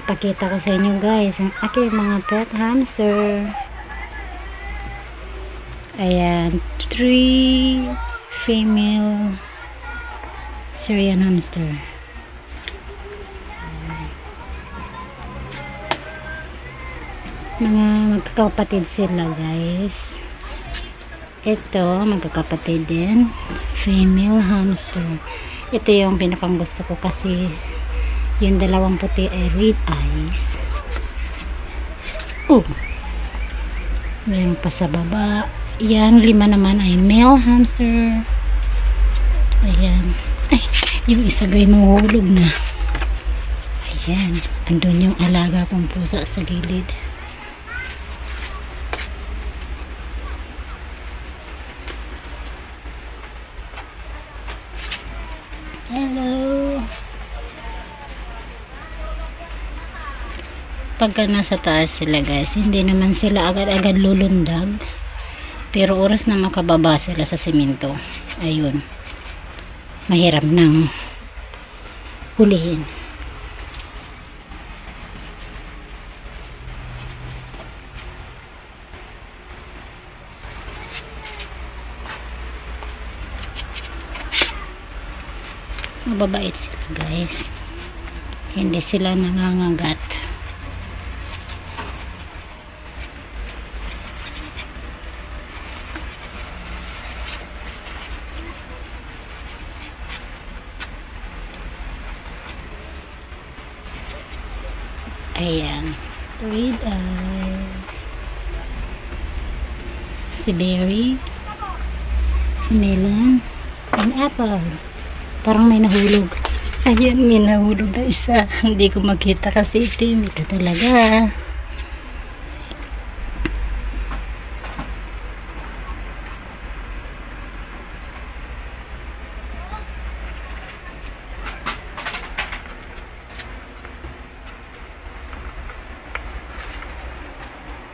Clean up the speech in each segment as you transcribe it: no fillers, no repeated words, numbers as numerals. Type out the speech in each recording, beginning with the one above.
Pakita ko sa inyo guys ang aking mga pet hamster. Ayan, 3 female Syrian hamster. Mga magkakapatid sila guys. Ito magkakapatid din, female hamster. Ito yung pinakang gusto ko kasi yung dalawang puti ay red eyes. Oh, meron pa sa baba. Yan, 5 naman ay male hamster. Ayan. Ay, yung isa gay mahulog na. Ayan, andun yung alaga kong pusa sa gilid. Hello. Pagka nasa taas sila guys, hindi naman sila agad-agad lulundag. Pero oras na makababa sila sa semento, ayun, mahirap nang hulihin. Mababait sila guys, hindi sila nangangagat. Ayan, red eyes, si Berry, si Melon, and Apple. Parang may nahulog. Ayan, may nahulog na isa. Hindi ko makita kasi itim. Ito talaga.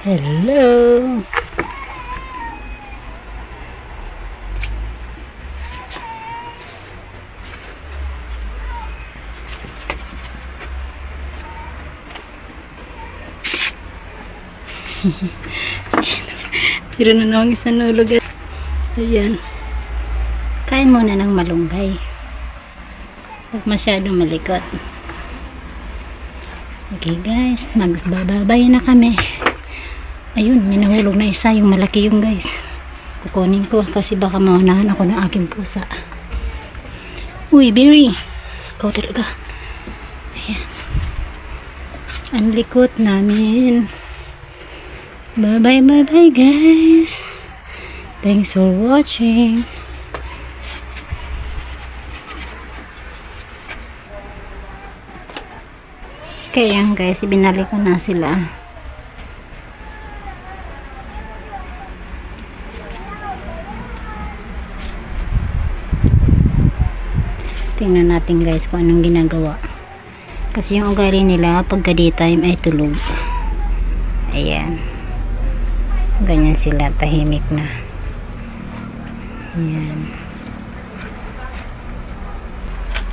Hello. Pero na nang isang nulog. Ayan. Kain muna ng malunggay. Huwag masyadong malikot. Okay guys, magbababay na kami. Ayun, may nahulog na isa. Yung malaki yung guys. Kukunin ko kasi baka maunahan ako ng aking pusa. Uy, Berry. Ikaw talaga. Ayan. Ang likot namin. Bye bye guys. Thanks for watching. Kaya guys, ibinalik ko na sila. Tingnan natin guys kung anong ginagawa. Kasi yung ugali nila pagka daytime ay tulog. Ayan. Ganyan sila, tahimik na. Ayan.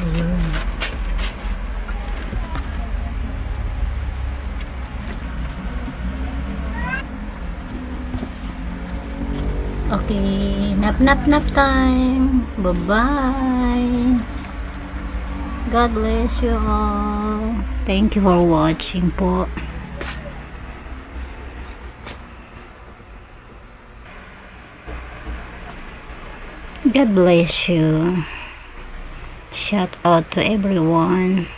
Ayun. Okay, nap time. Bye-bye. God bless you all. Thank you for watching po. God bless you. Shout out to everyone.